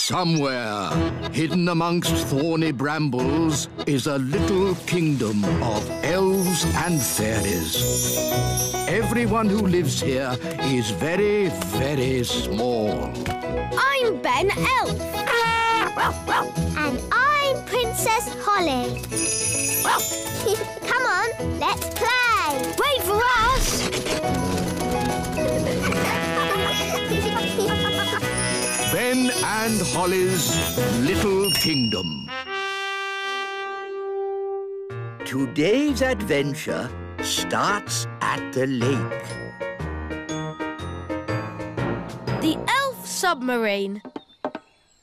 Somewhere, hidden amongst thorny brambles, is a little kingdom of elves and fairies. Everyone who lives here is very, very small. I'm Ben Elf. And I'm Princess Holly. Come on, let's play. Wait for us. Ben and Holly's Little Kingdom. Today's adventure starts at the lake. The elf submarine.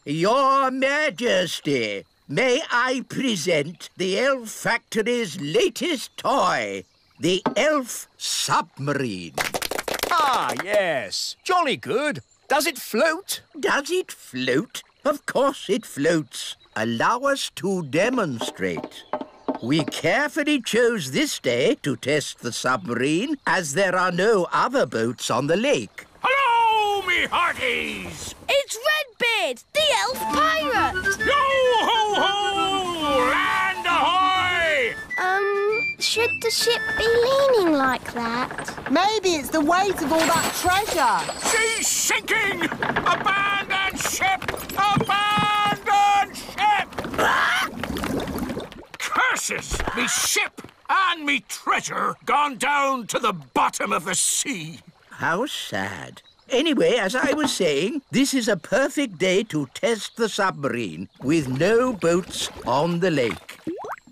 Your Majesty, may I present the Elf Factory's latest toy, the Elf Submarine. Ah, yes. Jolly good. Does it float? Does it float? Of course it floats. Allow us to demonstrate. We carefully chose this day to test the submarine, as there are no other boats on the lake. Hello, me hearties! It's Redbeard, the elf pirate. Yo-ho-ho! Land ahoy! Should the ship be leaning like that? Maybe it's the weight of all that treasure. She's sinking! Abandon ship! Abandon ship! Curses! Me ship and me treasure gone down to the bottom of the sea. How sad. Anyway, as I was saying, this is a perfect day to test the submarine with no boats on the lake.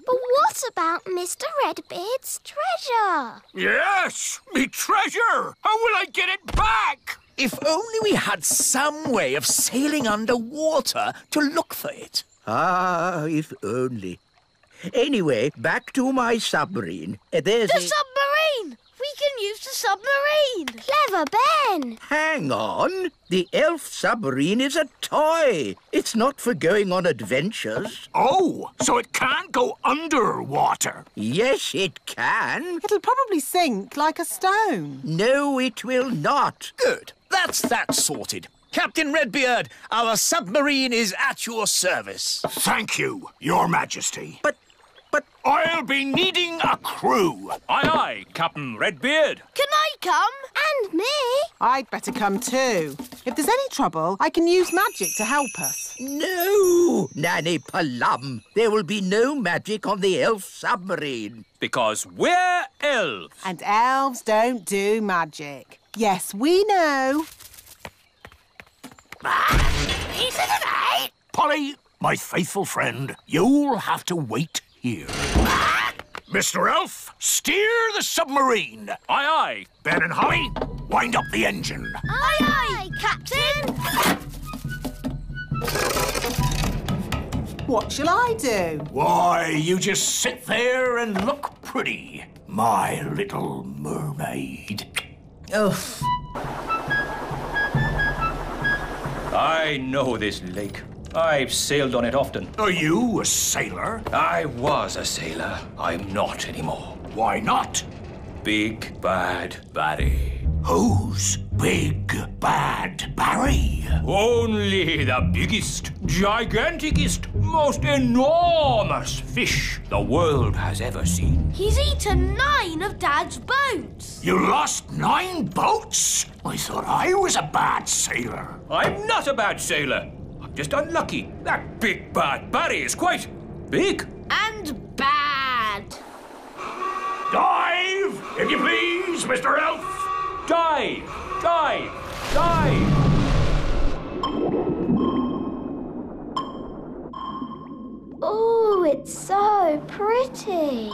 But what about Mr. Redbeard's treasure? Yes, me treasure! How will I get it back? If only we had some way of sailing underwater to look for it. Ah, if only. Anyway, back to my submarine. There's The submarine! We can use the submarine. Clever Ben. Hang on. The elf submarine is a toy. It's not for going on adventures. Oh, so it can't go underwater. Yes, it can. It'll probably sink like a stone. No, it will not. Good. That's that sorted. Captain Redbeard, our submarine is at your service. Thank you, Your Majesty. But I'll be needing a crew. Aye, aye, Captain Redbeard. Can I come? And me. I'd better come too. If there's any trouble, I can use magic to help us. no, Nanny Plum. There will be no magic on the elf submarine. Because we're elves. And elves don't do magic. Yes, we know. Polly, my faithful friend, you'll have to wait here. Mr. Elf, steer the submarine. Aye, aye. Ben and Holly, wind up the engine. Aye, aye, Captain. What shall I do? Why, you just sit there and look pretty, my little mermaid. Ugh. I know this lake. I've sailed on it often. Are you a sailor? I was a sailor. I'm not anymore. Why not? Big Bad Barry. Who's Big Bad Barry? Only the biggest, giganticest, most enormous fish the world has ever seen. He's eaten 9 of Dad's boats. You lost 9 boats? I thought I was a bad sailor. I'm not a bad sailor. I'm just unlucky. That Big Bad Barry is quite big. And bad. Dive, if you please, Mr. Elf. Dive! Dive! Dive! Oh, it's so pretty.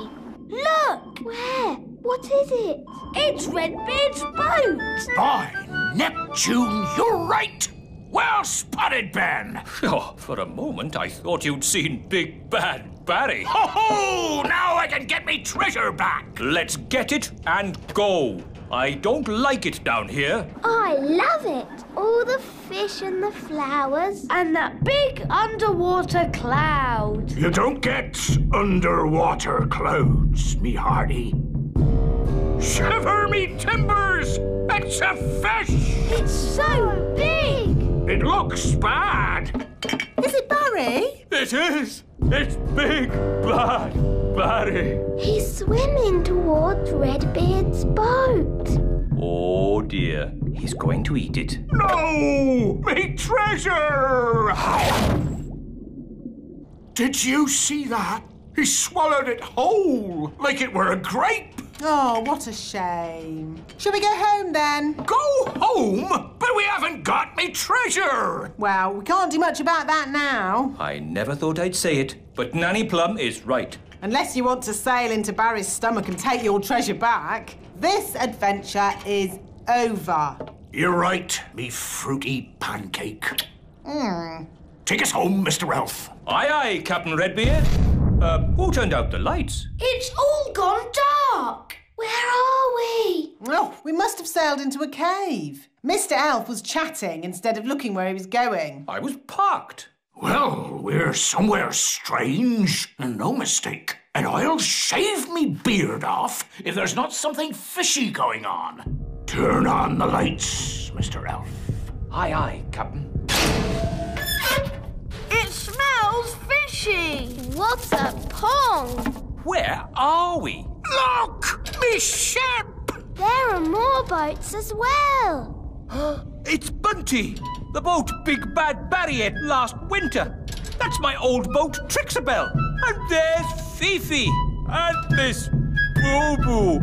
Look! Where? What is it? It's Redbeard's boat. By Neptune, you're right. Well spotted, Ben. Oh, for a moment I thought you'd seen Big Bad Barry. Ho ho! Now I can get me treasure back. Let's get it and go. I don't like it down here. I love it. All the fish and the flowers. And that big underwater cloud. You don't get underwater clouds, me hearty. Shiver me timbers! It's a fish! It's so big. It looks bad. Barry? It is! It's Big Bad Barry! He's swimming towards Redbeard's boat. Oh dear, he's going to eat it. No! Me treasure! Did you see that? He swallowed it whole, like it were a grape. Oh, what a shame. Shall we go home then? Go home? But we haven't got me treasure. Well, we can't do much about that now. I never thought I'd say it, but Nanny Plum is right. Unless you want to sail into Barry's stomach and take your treasure back, this adventure is over. You're right, me fruity pancake. Take us home, Mr. Elf. Aye, aye, Captain Redbeard. Who turned out the lights? It's all gone dark. Where are we? Oh, we must have sailed into a cave. Mr. Elf was chatting instead of looking where he was going. I was parked. Well, we're somewhere strange, and no mistake. And I'll shave me beard off if there's not something fishy going on. Turn on the lights, Mr. Elf. Aye, aye, Captain. It smells fishy. What a pong! Where are we? Look! Me ship! There are more boats as well. It's Bunty, the boat Big Bad Barry ate last winter. That's my old boat, Trixabel. And there's Fifi. And this Boo-Boo.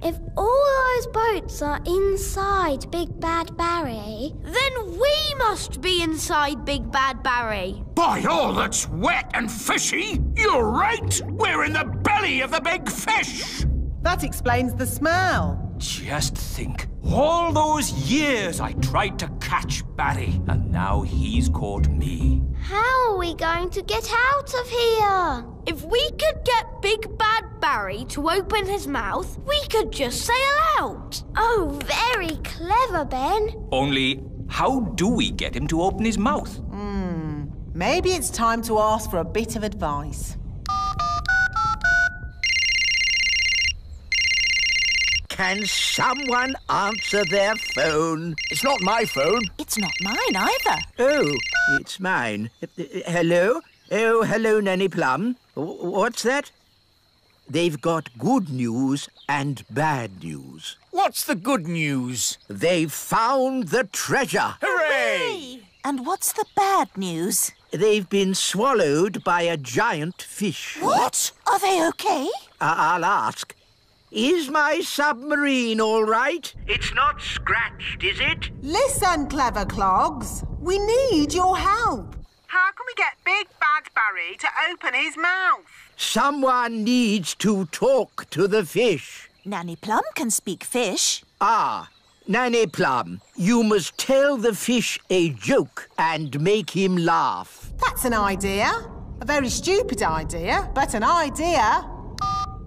If all those boats are inside Big Bad Barry... Then we must be inside Big Bad Barry. By all that's wet and fishy, you're right! We're in the belly of the big fish! That explains the smell. Just think, all those years I tried to catch Barry, and now he's caught me. How are we going to get out of here? If we could get Big Bad Barry to open his mouth, we could just sail out. Oh, very clever, Ben. Only, how do we get him to open his mouth? Maybe it's time to ask for a bit of advice. Can someone answer their phone? It's not my phone. It's not mine either. Oh, it's mine. Hello? Oh, hello, Nanny Plum. What's that? They've got good news and bad news. What's the good news? They've found the treasure. Hooray! And what's the bad news? They've been swallowed by a giant fish. What? Are they okay? I'll ask. Is my submarine all right? It's not scratched, is it? Listen, clever clogs. We need your help. How can we get Big Bad Barry to open his mouth? Someone needs to talk to the fish. Nanny Plum can speak fish. Ah, Nanny Plum, you must tell the fish a joke and make him laugh. That's an idea. A very stupid idea, but an idea.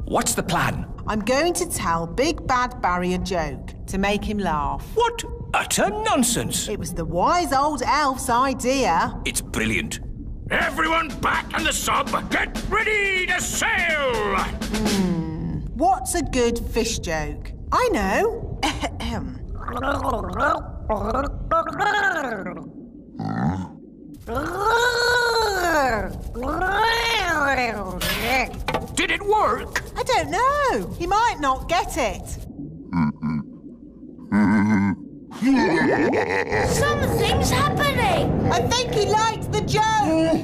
What's the plan? I'm going to tell Big Bad Barry a joke to make him laugh. What utter nonsense! It was the wise old elf's idea. It's brilliant. Everyone back in the sub! Get ready to sail! What's a good fish joke? I know. Did it work? I don't know. He might not get it. Something's happening. I think he liked the joke.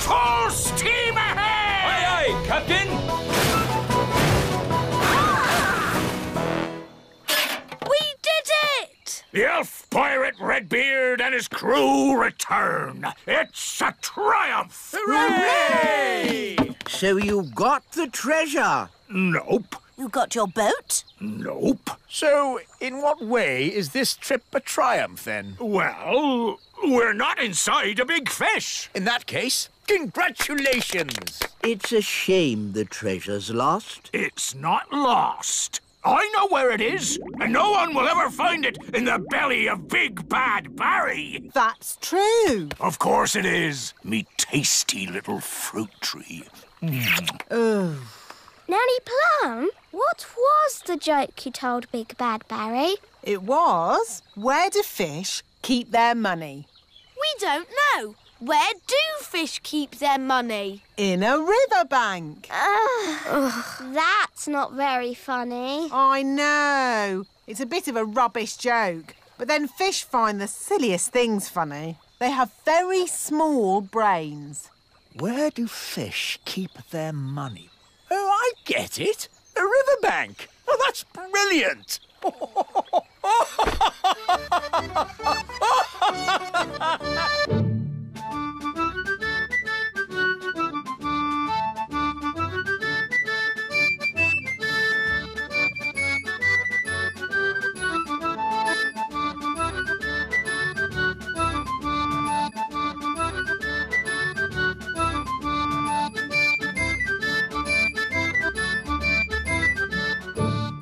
Full steam ahead! Aye, aye, Captain! We did it! The elf pirate Redbeard and his crew return. It's a triumph! Hooray! So you got the treasure? Nope. You got your boat? Nope. So, in what way is this trip a triumph, then? Well, we're not inside a big fish. In that case, congratulations! It's a shame the treasure's lost. It's not lost. I know where it is, and no one will ever find it in the belly of Big Bad Barry. That's true. Of course it is, me tasty little fruit tree. Nanny Plum, What was the joke you told Big Bad Barry? It was, where do fish keep their money? We don't know. Where do fish keep their money? In a riverbank. That's not very funny. I know. It's a bit of a rubbish joke. But then fish find the silliest things funny. They have very small brains. Where do fish keep their money? Oh, I get it. A riverbank. Oh, that's brilliant.